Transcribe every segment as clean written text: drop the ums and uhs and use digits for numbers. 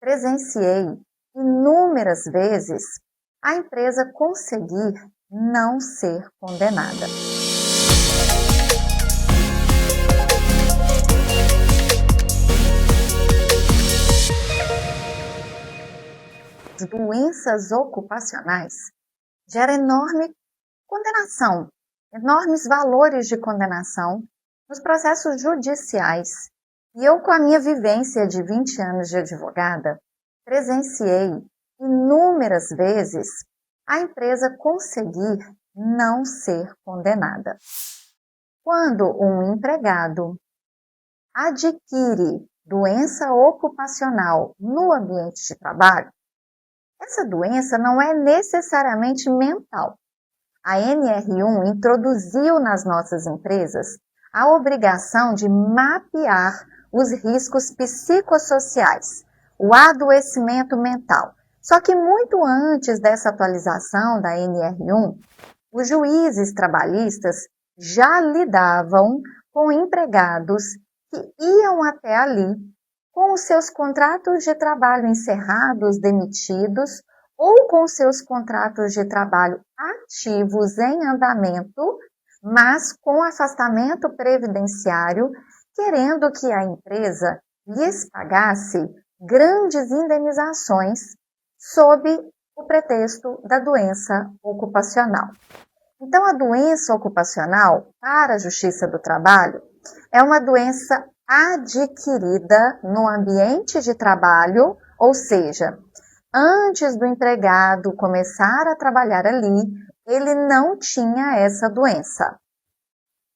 presenciei inúmeras vezes a empresa conseguir não ser condenada. As doenças ocupacionais geram enorme condenação, enormes valores de condenação nos processos judiciais. E eu, com a minha vivência de 20 anos de advogada, presenciei inúmeras vezes a empresa conseguir não ser condenada. Quando um empregado adquire doença ocupacional no ambiente de trabalho, essa doença não é necessariamente mental. A NR1 introduziu nas nossas empresas a obrigação de mapear os riscos psicossociais, o adoecimento mental. Só que muito antes dessa atualização da NR1, os juízes trabalhistas já lidavam com empregados que iam até ali com os seus contratos de trabalho encerrados, demitidos, ou com seus contratos de trabalho ativos em andamento, mas com afastamento previdenciário, querendo que a empresa lhes pagasse grandes indenizações sob o pretexto da doença ocupacional. Então, a doença ocupacional, para a Justiça do Trabalho, é uma doença adquirida no ambiente de trabalho, ou seja, antes do empregado começar a trabalhar ali, ele não tinha essa doença.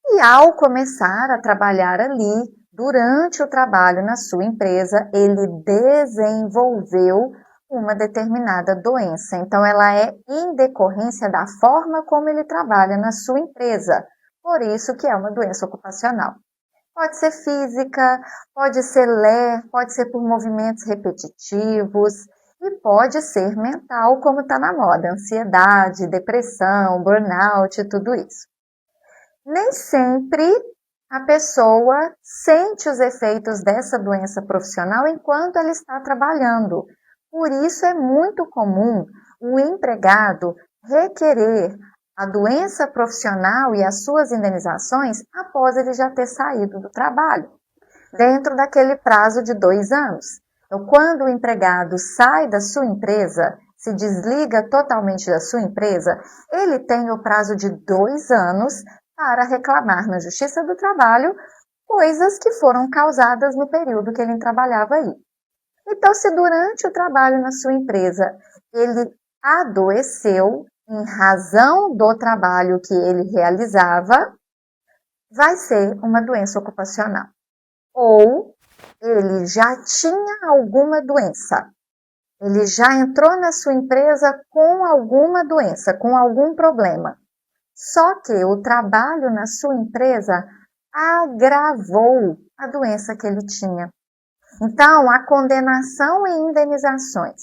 E ao começar a trabalhar ali, durante o trabalho na sua empresa, ele desenvolveu uma determinada doença. Então, ela é em decorrência da forma como ele trabalha na sua empresa. Por isso que é uma doença ocupacional. Pode ser física, pode ser leve, pode ser por movimentos repetitivos e pode ser mental, como está na moda, ansiedade, depressão, burnout, tudo isso. Nem sempre a pessoa sente os efeitos dessa doença profissional enquanto ela está trabalhando. Por isso é muito comum o empregado requerer a doença profissional e as suas indenizações após ele já ter saído do trabalho, dentro daquele prazo de 2 anos. Então, quando o empregado sai da sua empresa, se desliga totalmente da sua empresa, ele tem o prazo de 2 anos para reclamar na Justiça do Trabalho coisas que foram causadas no período que ele trabalhava aí. Então, se durante o trabalho na sua empresa ele adoeceu em razão do trabalho que ele realizava, vai ser uma doença ocupacional. Ou ele já tinha alguma doença, ele já entrou na sua empresa com alguma doença, com algum problema. Só que o trabalho na sua empresa agravou a doença que ele tinha. Então, a condenação em indenizações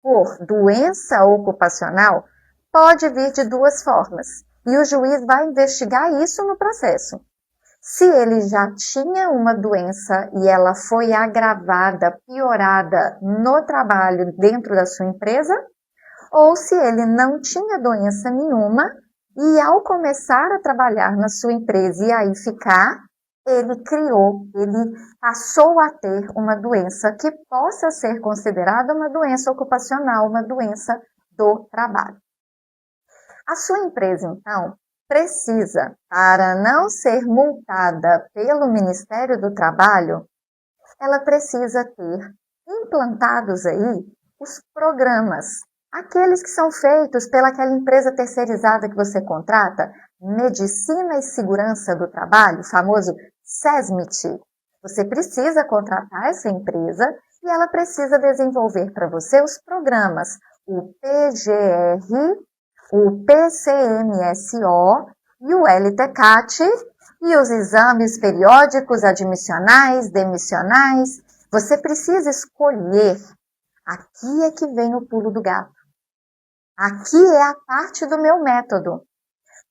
por doença ocupacional pode vir de 2 formas. E o juiz vai investigar isso no processo. Se ele já tinha uma doença e ela foi agravada, piorada no trabalho dentro da sua empresa, ou se ele não tinha doença nenhuma e ao começar a trabalhar na sua empresa e aí ficar, ele passou a ter uma doença que possa ser considerada uma doença ocupacional, uma doença do trabalho. A sua empresa, então, precisa, para não ser multada pelo Ministério do Trabalho, ela precisa ter implantados aí os programas, aqueles que são feitos pelaquela empresa terceirizada que você contrata, Medicina e Segurança do Trabalho, famoso SESMIT. Você precisa contratar essa empresa e ela precisa desenvolver para você os programas, o PGR, o PCMSO e o LTCAT e os exames periódicos admissionais, demissionais. Você precisa escolher. Aqui é que vem o pulo do gato. Aqui é a parte do meu método.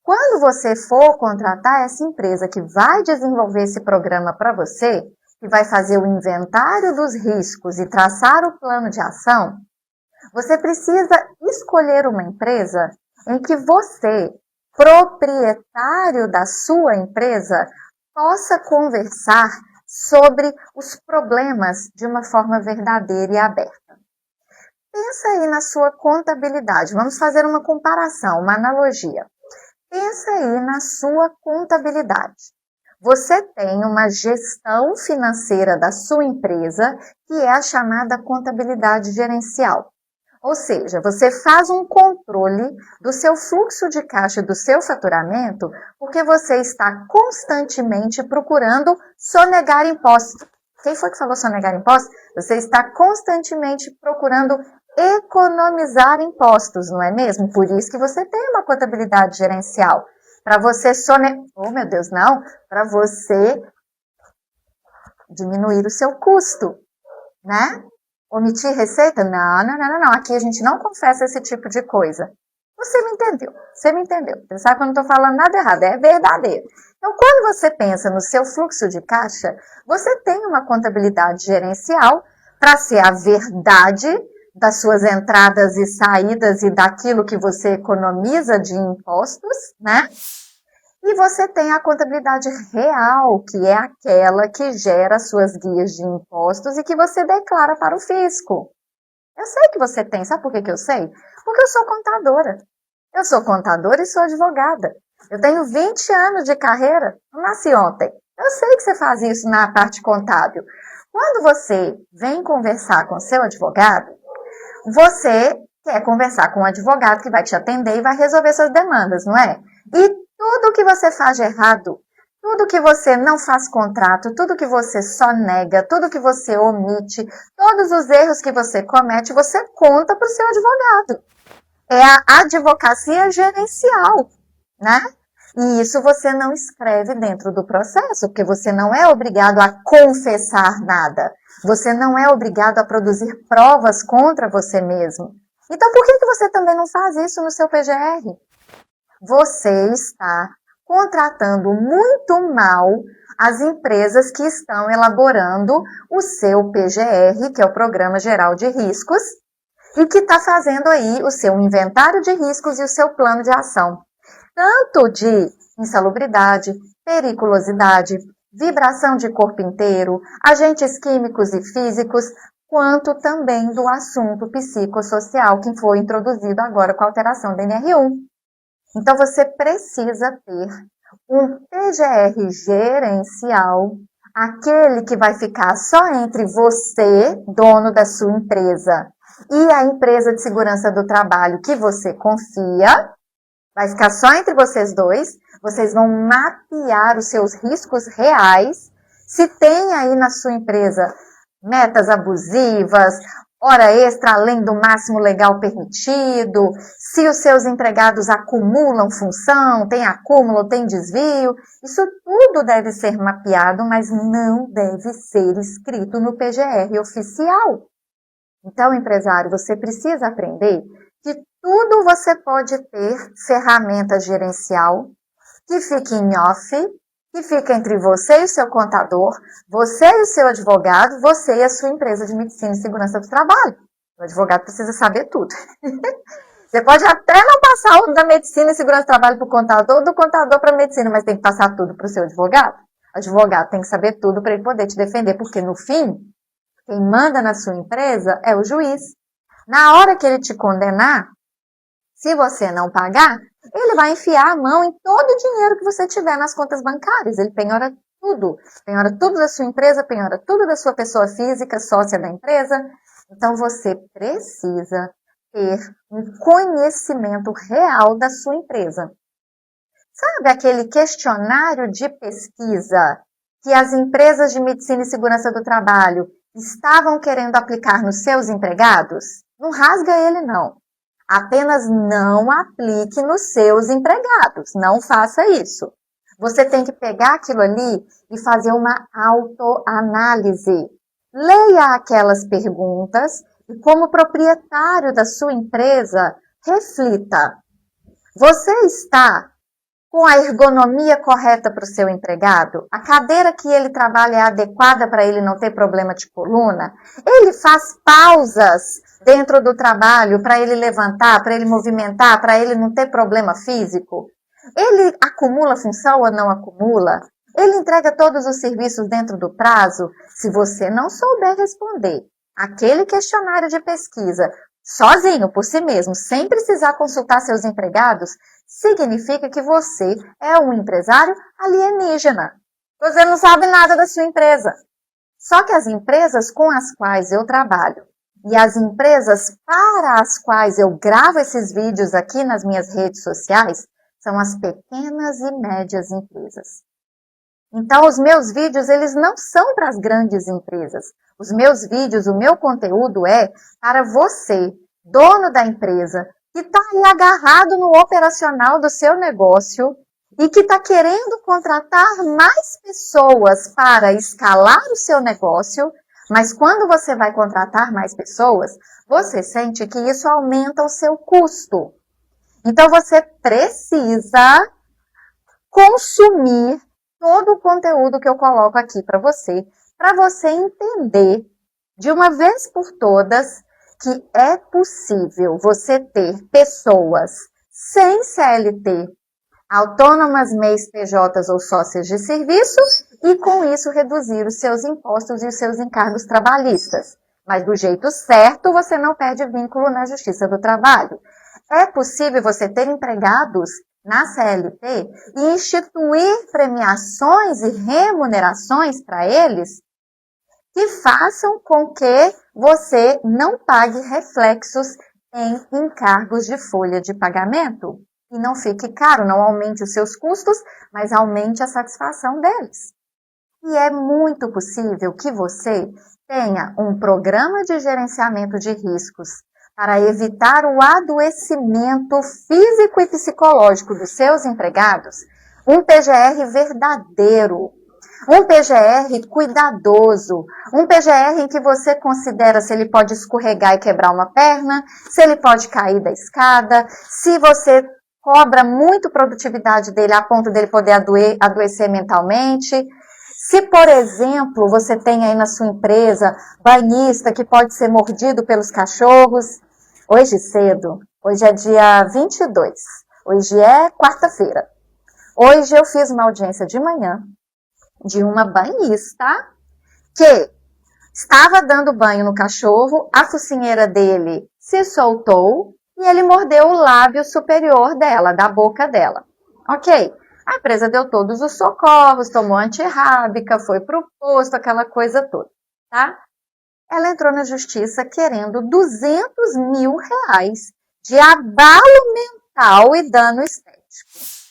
Quando você for contratar essa empresa que vai desenvolver esse programa para você, que vai fazer o inventário dos riscos e traçar o plano de ação, você precisa escolher uma empresa em que você, proprietário da sua empresa, possa conversar sobre os problemas de uma forma verdadeira e aberta. Pensa aí na sua contabilidade. Vamos fazer uma comparação, uma analogia. Pensa aí na sua contabilidade. Você tem uma gestão financeira da sua empresa, que é a chamada contabilidade gerencial. Ou seja, você faz um controle do seu fluxo de caixa, do seu faturamento, porque você está constantemente procurando sonegar impostos. Quem foi que falou sonegar impostos? Você está constantemente procurando economizar impostos, não é mesmo? Por isso que você tem uma contabilidade gerencial. Para você oh meu Deus, não, para você diminuir o seu custo, né? Omitir receita? Não. Aqui a gente não confessa esse tipo de coisa. Você me entendeu? Você sabe que eu não estou falando nada errado, é verdadeiro. Então, quando você pensa no seu fluxo de caixa, você tem uma contabilidade gerencial para ser a verdade das suas entradas e saídas e daquilo que você economiza de impostos, né? E você tem a contabilidade real, que é aquela que gera suas guias de impostos e que você declara para o fisco. Eu sei que você tem, sabe por que eu sei? Porque eu sou contadora. Eu sou contadora e sou advogada. Eu tenho 20 anos de carreira, não nasci ontem. Eu sei que você faz isso na parte contábil. Quando você vem conversar com seu advogado, você quer conversar com um advogado que vai te atender e vai resolver suas demandas, não é? E tudo que você faz de errado, tudo que você não faz contrato, tudo que você só nega, tudo que você omite, todos os erros que você comete, você conta para o seu advogado. É a advocacia gerencial, né? E isso você não escreve dentro do processo, porque você não é obrigado a confessar nada. Você não é obrigado a produzir provas contra você mesmo. Então, por que você também não faz isso no seu PGR? Você está contratando muito mal as empresas que estão elaborando o seu PGR, que é o Programa Geral de Riscos, e que está fazendo aí o seu inventário de riscos e o seu plano de ação. Tanto de insalubridade, periculosidade, vibração de corpo inteiro, agentes químicos e físicos, quanto também do assunto psicossocial que foi introduzido agora com a alteração da NR1. Então, você precisa ter um PGR gerencial, aquele que vai ficar só entre você, dono da sua empresa, e a empresa de segurança do trabalho que você confia. Vai ficar só entre vocês dois. Vocês vão mapear os seus riscos reais. Se tem aí na sua empresa metas abusivas, hora extra além do máximo legal permitido, se os seus empregados acumulam função, tem acúmulo, tem desvio, isso tudo deve ser mapeado, mas não deve ser escrito no PGR oficial. Então, empresário, você precisa aprender que tudo você pode ter ferramenta gerencial que fique em off, que fica entre você e o seu contador, você e o seu advogado, você e a sua empresa de medicina e segurança do trabalho. O advogado precisa saber tudo. Você pode até não passar o da medicina e segurança do trabalho para o contador, do contador para a medicina, mas tem que passar tudo para o seu advogado. O advogado tem que saber tudo para ele poder te defender, porque no fim, quem manda na sua empresa é o juiz. Na hora que ele te condenar, se você não pagar, ele vai enfiar a mão em todo o dinheiro que você tiver nas contas bancárias. Ele penhora tudo da sua empresa, penhora tudo da sua pessoa física, sócia da empresa. Então, você precisa ter um conhecimento real da sua empresa. Sabe aquele questionário de pesquisa que as empresas de medicina e segurança do trabalho estavam querendo aplicar nos seus empregados? Não rasga ele, não. Apenas não aplique nos seus empregados. Não faça isso. Você tem que pegar aquilo ali e fazer uma autoanálise. Leia aquelas perguntas e, como proprietário da sua empresa, reflita. Você está com a ergonomia correta para o seu empregado? A cadeira que ele trabalha é adequada para ele não ter problema de coluna? Ele faz pausas dentro do trabalho para ele levantar, para ele movimentar, para ele não ter problema físico? Ele acumula função ou não acumula? Ele entrega todos os serviços dentro do prazo? Se você não souber responder aquele questionário de pesquisa sozinho, por si mesmo, sem precisar consultar seus empregados, significa que você é um empresário alienígena. Você não sabe nada da sua empresa. Só que as empresas com as quais eu trabalho e as empresas para as quais eu gravo esses vídeos aqui nas minhas redes sociais são as pequenas e médias empresas. Então, os meus vídeos, eles não são para as grandes empresas. Os meus vídeos, o meu conteúdo é para você, dono da empresa, que está aí agarrado no operacional do seu negócio e que está querendo contratar mais pessoas para escalar o seu negócio, mas quando você vai contratar mais pessoas, você sente que isso aumenta o seu custo. Então, você precisa consumir todo o conteúdo que eu coloco aqui para você entender de uma vez por todas que é possível você ter pessoas sem CLT, autônomas, MEIs, PJs ou sócias de serviço e com isso reduzir os seus impostos e os seus encargos trabalhistas. Mas do jeito certo, você não perde vínculo na Justiça do Trabalho. É possível você ter empregados na CLT e instituir premiações e remunerações para eles que façam com que você não pague reflexos em encargos de folha de pagamento. E não fique caro, não aumente os seus custos, mas aumente a satisfação deles. E é muito possível que você tenha um programa de gerenciamento de riscos para evitar o adoecimento físico e psicológico dos seus empregados, um PGR verdadeiro, um PGR cuidadoso, um PGR em que você considera se ele pode escorregar e quebrar uma perna, se ele pode cair da escada, se você cobra muito produtividade dele a ponto dele poder adoecer mentalmente. Se, por exemplo, você tem aí na sua empresa banhista que pode ser mordido pelos cachorros, hoje cedo, hoje é dia 22, hoje é quarta-feira. Hoje eu fiz uma audiência de manhã de uma banhista que estava dando banho no cachorro, a focinheira dele se soltou e ele mordeu o lábio superior dela, da boca dela. Ok, a empresa deu todos os socorros, tomou antirrábica, foi pro posto, aquela coisa toda, tá? Ela entrou na justiça querendo 200 mil reais de abalo mental e dano estético.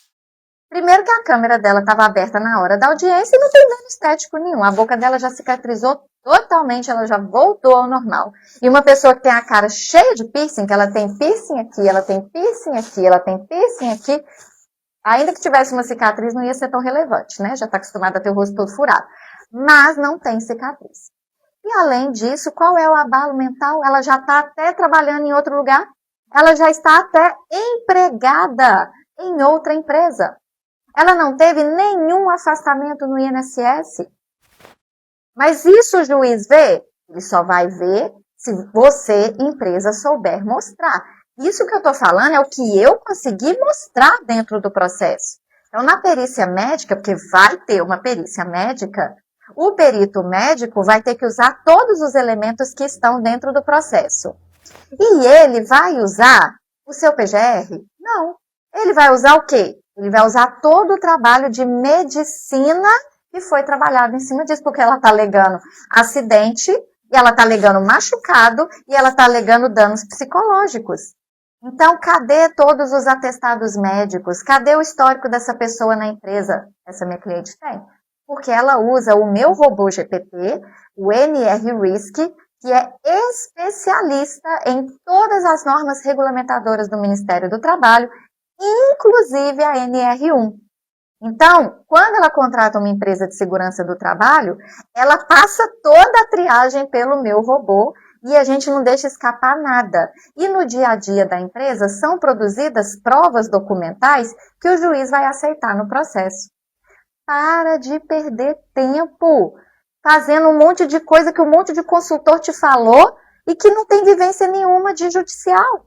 Primeiro que a câmera dela estava aberta na hora da audiência e não tem dano estético nenhum. A boca dela já cicatrizou totalmente, ela já voltou ao normal. E uma pessoa que tem a cara cheia de piercing, que ela tem piercing aqui, ela tem piercing aqui, ela tem piercing aqui, ainda que tivesse uma cicatriz não ia ser tão relevante, né? Já está acostumada a ter o rosto todo furado. Mas não tem cicatriz. E além disso, qual é o abalo mental? Ela já está até trabalhando em outro lugar. Ela já está até empregada em outra empresa. Ela não teve nenhum afastamento no INSS. Mas isso o juiz vê? Ele só vai ver se você, empresa, souber mostrar. Isso que eu estou falando é o que eu consegui mostrar dentro do processo. Então, na perícia médica, porque vai ter uma perícia médica, o perito médico vai ter que usar todos os elementos que estão dentro do processo. E ele vai usar o seu PGR? Não. Ele vai usar o quê? Ele vai usar todo o trabalho de medicina que foi trabalhado em cima disso, porque ela está alegando acidente, e ela está alegando machucado, e ela está alegando danos psicológicos. Então, cadê todos os atestados médicos? Cadê o histórico dessa pessoa na empresa? Essa minha cliente tem. Porque ela usa o meu robô GPT, o NR Risk, que é especialista em todas as normas regulamentadoras do Ministério do Trabalho, inclusive a NR1. Então, quando ela contrata uma empresa de segurança do trabalho, ela passa toda a triagem pelo meu robô e a gente não deixa escapar nada. E no dia a dia da empresa são produzidas provas documentais que o juiz vai aceitar no processo. Para de perder tempo fazendo um monte de coisa que um monte de consultor te falou e que não tem vivência nenhuma de judicial.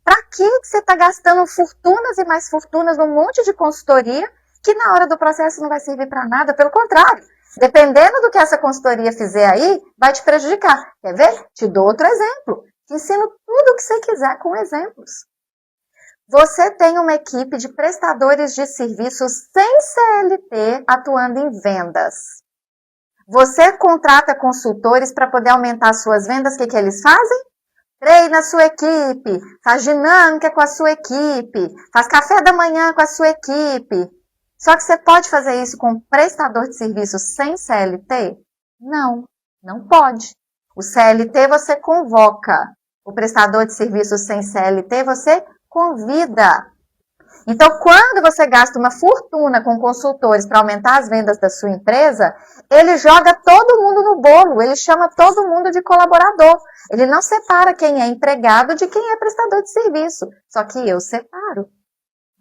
Para que você está gastando fortunas e mais fortunas num monte de consultoria que na hora do processo não vai servir para nada? Pelo contrário, dependendo do que essa consultoria fizer aí, vai te prejudicar. Quer ver? Te dou outro exemplo. Te ensino tudo o que você quiser com exemplos. Você tem uma equipe de prestadores de serviços sem CLT atuando em vendas. Você contrata consultores para poder aumentar suas vendas. O que eles fazem? Treina a sua equipe, faz dinâmica com a sua equipe, faz café da manhã com a sua equipe. Só que você pode fazer isso com um prestador de serviços sem CLT? Não, não pode. O CLT você convoca. O prestador de serviços sem CLT você convida. Então, quando você gasta uma fortuna com consultores para aumentar as vendas da sua empresa, ele joga todo mundo no bolo, ele chama todo mundo de colaborador. Ele não separa quem é empregado de quem é prestador de serviço, só que eu separo.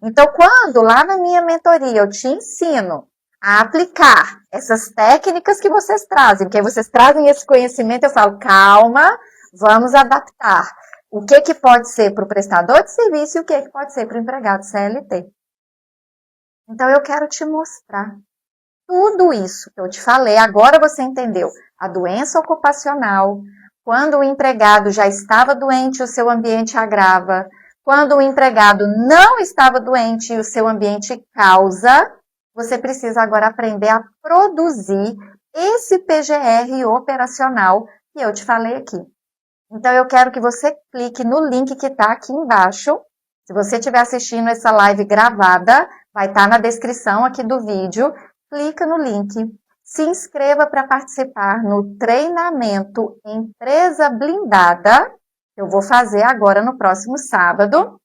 Então, quando lá na minha mentoria eu te ensino a aplicar essas técnicas que vocês trazem, porque vocês trazem esse conhecimento, eu falo, calma, vamos adaptar. O que pode ser para o prestador de serviço e o que pode ser para o empregado CLT. Então, eu quero te mostrar tudo isso que eu te falei. Agora você entendeu a doença ocupacional, quando o empregado já estava doente, o seu ambiente agrava. Quando o empregado não estava doente e o seu ambiente causa, você precisa agora aprender a produzir esse PGR operacional que eu te falei aqui. Então, eu quero que você clique no link que está aqui embaixo. Se você estiver assistindo essa live gravada, vai estar na descrição aqui do vídeo. Clica no link. Se inscreva para participar no treinamento Empresa Blindada, que eu vou fazer agora no próximo sábado,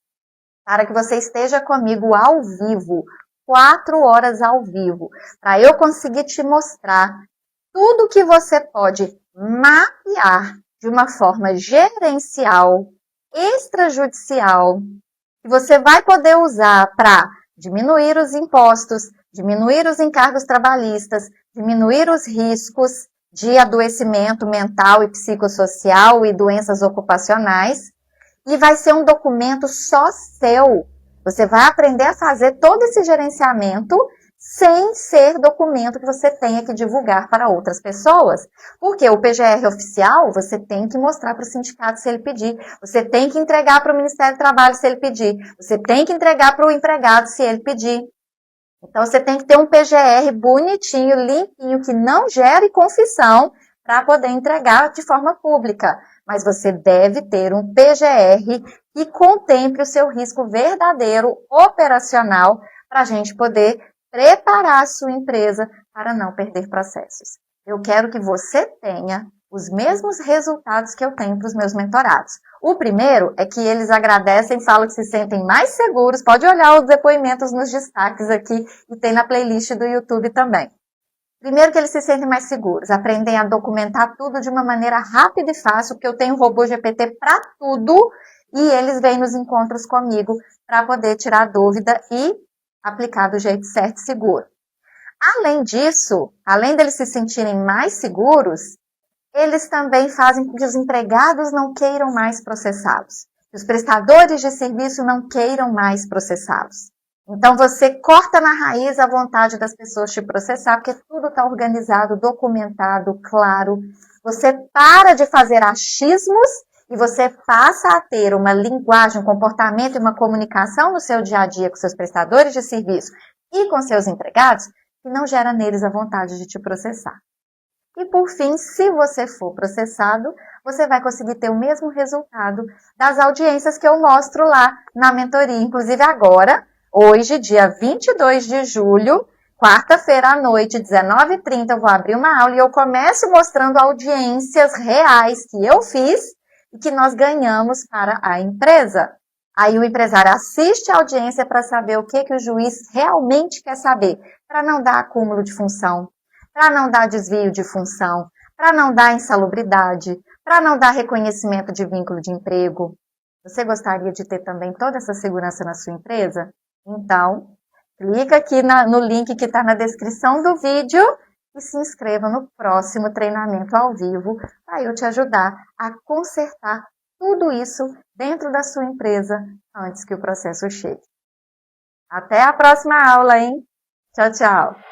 para que você esteja comigo ao vivo, 4 horas ao vivo, para eu conseguir te mostrar tudo que você pode mapear de uma forma gerencial, extrajudicial, que você vai poder usar para diminuir os impostos, diminuir os encargos trabalhistas, diminuir os riscos de adoecimento mental e psicossocial e doenças ocupacionais, e vai ser um documento só seu. Você vai aprender a fazer todo esse gerenciamento sem ser documento que você tenha que divulgar para outras pessoas. Porque o PGR oficial, você tem que mostrar para o sindicato se ele pedir, você tem que entregar para o Ministério do Trabalho se ele pedir, você tem que entregar para o empregado se ele pedir. Então, você tem que ter um PGR bonitinho, limpinho, que não gere confusão para poder entregar de forma pública. Mas você deve ter um PGR que contemple o seu risco verdadeiro operacional para a gente poder preparar a sua empresa para não perder processos. Eu quero que você tenha os mesmos resultados que eu tenho para os meus mentorados. O primeiro é que eles agradecem, falam que se sentem mais seguros. Pode olhar os depoimentos nos destaques aqui e tem na playlist do YouTube também. Primeiro que eles se sentem mais seguros, aprendem a documentar tudo de uma maneira rápida e fácil, porque eu tenho um robô GPT para tudo e eles vêm nos encontros comigo para poder tirar dúvida e aplicar do jeito certo e seguro. Além disso, além deles se sentirem mais seguros, eles também fazem com que os empregados não queiram mais processá-los, que os prestadores de serviço não queiram mais processá-los. Então, você corta na raiz a vontade das pessoas te processar, porque tudo está organizado, documentado, claro. Você para de fazer achismos e você passa a ter uma linguagem, um comportamento e uma comunicação no seu dia a dia com seus prestadores de serviço e com seus empregados, que não gera neles a vontade de te processar. E por fim, se você for processado, você vai conseguir ter o mesmo resultado das audiências que eu mostro lá na mentoria. Inclusive agora, hoje, dia 22 de julho, quarta-feira à noite, 19h30, eu vou abrir uma aula e eu começo mostrando audiências reais que eu fiz e que nós ganhamos para a empresa. Aí o empresário assiste a audiência para saber o que o juiz realmente quer saber, para não dar acúmulo de função, para não dar desvio de função, para não dar insalubridade, para não dar reconhecimento de vínculo de emprego. Você gostaria de ter também toda essa segurança na sua empresa? Então, clica aqui no link que está na descrição do vídeo e se inscreva no próximo treinamento ao vivo para eu te ajudar a consertar tudo isso dentro da sua empresa antes que o processo chegue. Até a próxima aula, hein? Tchau, tchau!